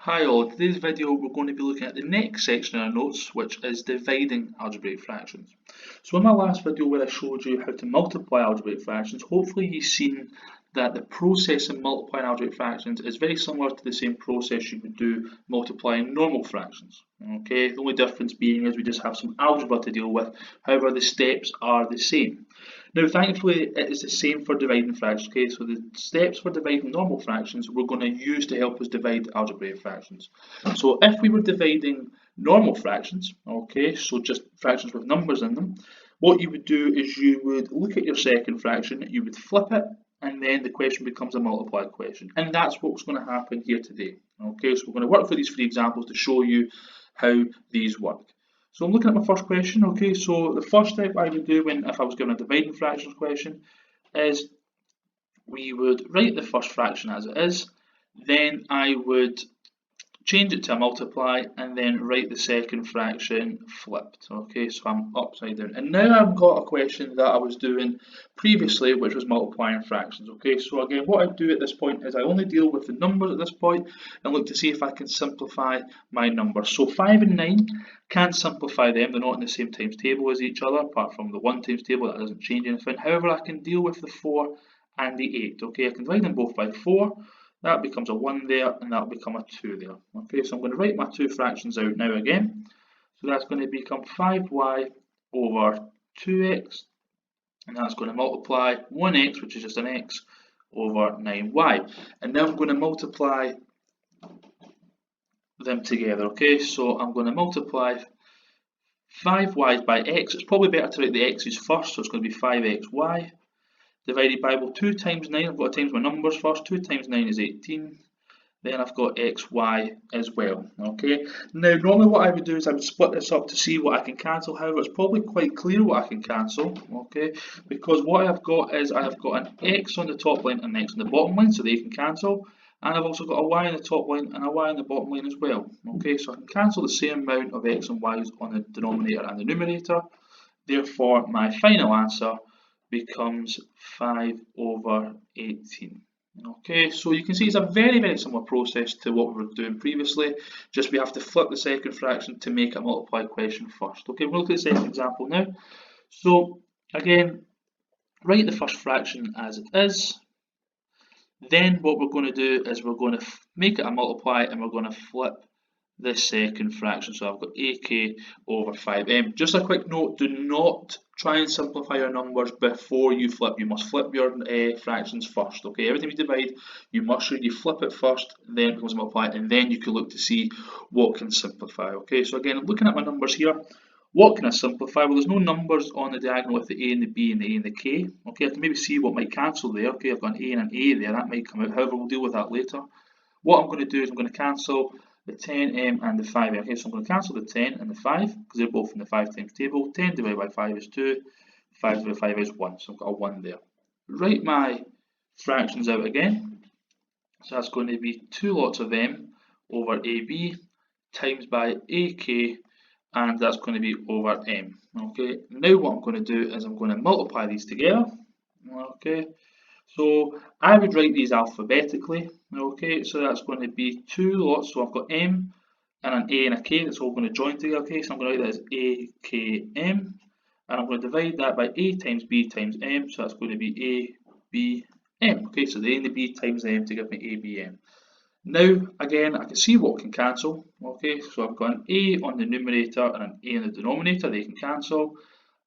Hi all, in today's video we're going to be looking at the next section in our notes, which is dividing algebraic fractions. So in my last video where I showed you how to multiply algebraic fractions, hopefully you've seen that the process in multiplying algebraic fractions is very similar to the same process you would do multiplying normal fractions. Okay, the only difference being is we just have some algebra to deal with, however the steps are the same. Now, thankfully, it is the same for dividing fractions. Okay, so the steps for dividing normal fractions we're going to use to help us divide algebraic fractions. So, if we were dividing normal fractions, okay, so just fractions with numbers in them, what you would do is you would look at your second fraction, you would flip it, and then the question becomes a multiplied question. And that's what's going to happen here today. Okay, so we're going to work through these three examples to show you how these work. So I'm looking at my first question. Okay, so the first step I would do if I was given a dividing fractions question is we would write the first fraction as it is, then I would change it to a multiply and then write the second fraction flipped. Okay, so I'm upside down. And now I've got a question that I was doing previously, which was multiplying fractions. Okay, so again, what I do at this point is I only deal with the numbers at this point and look to see if I can simplify my numbers. So 5 and 9, can't simplify them, they're not in the same times table as each other, apart from the 1 times table, that doesn't change anything. However, I can deal with the 4 and the 8. Okay, I can divide them both by 4. That becomes a 1 there, and that will become a 2 there. Okay, so I'm going to write my two fractions out now again. So that's going to become 5y over 2x, and that's going to multiply 1x, which is just an x, over 9y. And now I'm going to multiply them together. Okay, so I'm going to multiply 5y by x. It's probably better to write the x's first, so it's going to be 5xy. Divided by, well, 2 times 9, I've got to times my numbers first, 2 times 9 is 18, then I've got xy as well, okay. Now, normally what I would do is I would split this up to see what I can cancel, however, it's probably quite clear what I can cancel, okay, because what I've got is I've got an x on the top line and an x on the bottom line, so they can cancel, and I've also got a y on the top line and a y on the bottom line as well, okay, so I can cancel the same amount of x and y's on the denominator and the numerator, therefore my final answer becomes 5 over 18. Okay, so you can see it's a very similar process to what we were doing previously, just we have to flip the second fraction to make a multiplied question first. Okay, we'll look at the second example now. So again, write the first fraction as it is, then what we're going to do is we're going to make it a multiply and we're going to flip the second fraction. So I've got ak over 5m. Just a quick note, do not try and simplify your numbers before you flip. You must flip your fractions first. Okay, every time you divide, you must sure you flip it first, then it becomes a multiply, and then you can look to see what can simplify. Okay, so again, looking at my numbers here, what can I simplify? Well, there's no numbers on the diagonal with the a and the b and the a and the k. Okay, I can maybe see what might cancel there. Okay, I've got an a and an a there, that might come out. However, we'll deal with that later. What I'm going to do is I'm going to cancel the 10m and the 5m. Okay, so I'm going to cancel the 10 and the 5 because they're both in the 5 times table. 10 divided by 5 is 2, 5 divided by 5 is 1, so I've got a 1 there. Write my fractions out again. So that's going to be 2 lots of m over ab times by ak, and that's going to be over m. Okay, now what I'm going to do is I'm going to multiply these together. Okay, so I would write these alphabetically. Okay, so that's going to be 2 lots. So I've got m and an a and a k. That's all going to join together. Okay, so I'm going to write that as akm, and I'm going to divide that by a times b times m. So that's going to be abm. Okay, so the a and the b times the m to give me abm. Now, again, I can see what can cancel. Okay, so I've got an a on the numerator and an a on the denominator. They can cancel.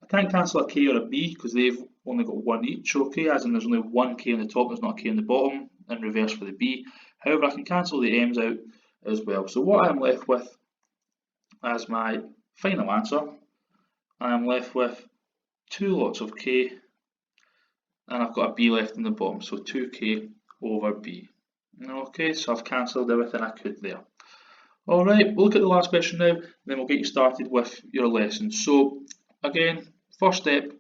I can't cancel a k or a b because they've only got 1 each, okay, as in there's only 1 k on the top, there's not a k on the bottom, and reverse for the b. However, I can cancel the m's out as well. So what I'm left with as my final answer, I'm left with 2 lots of k, and I've got a b left in the bottom, so 2k over b. Okay, so I've cancelled everything I could there. Alright, we'll look at the last question now, then we'll get you started with your lesson. So, again, first step,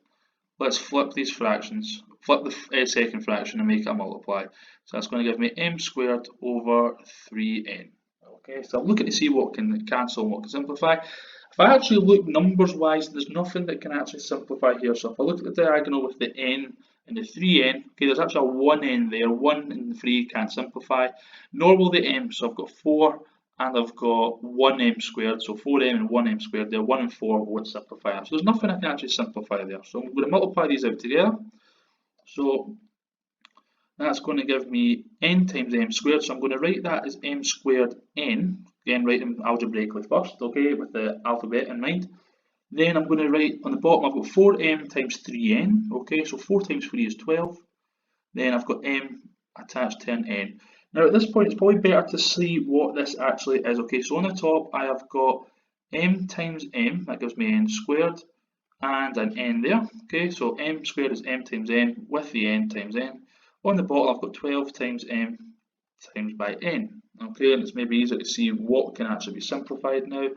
let's flip these fractions, flip the second fraction and make it a multiply. So that's going to give me m squared over 3n. Okay, so I'm looking to see what can cancel and what can simplify. If I actually look numbers wise, there's nothing that can actually simplify here. So if I look at the diagonal with the n and the 3n, okay, there's actually a 1n there, 1 and 3 can't simplify, nor will the m. So I've got 4 and I've got 1m squared, so 4m and 1m squared there, 1 and 4 won't simplify that. So there's nothing I can actually simplify there. So I'm going to multiply these out together. So that's going to give me n times m squared, so I'm going to write that as m squared n, again write them algebraically first, okay, with the alphabet in mind. Then I'm going to write on the bottom, I've got 4m times 3n, okay, so 4 times 3 is 12. Then I've got m attached to an n. Now at this point it's probably better to see what this actually is, okay, so on the top I have got m times m, that gives me n squared, and an n there, okay, so m squared is m times n with the n times n. On the bottom I've got 12 times m times by n, okay, and it's maybe easier to see what can actually be simplified now.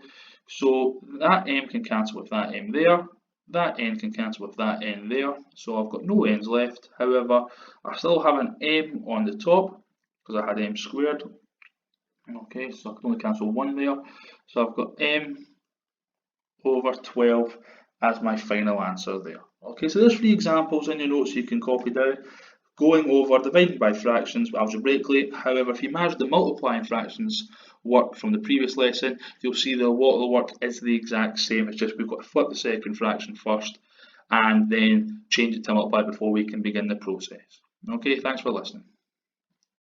So that m can cancel with that m there, that n can cancel with that n there, so I've got no n's left. However, I still have an m on the top because I had m squared, okay, so I can only cancel 1 there, so I've got m over 12 as my final answer there. Okay, so there's 3 examples in your notes you can copy down, going over dividing by fractions algebraically. However, if you manage the multiplying fractions work from the previous lesson, you'll see that a lot of the work is the exact same. It's just we've got to flip the second fraction first and then change it to multiply before we can begin the process. Okay, thanks for listening.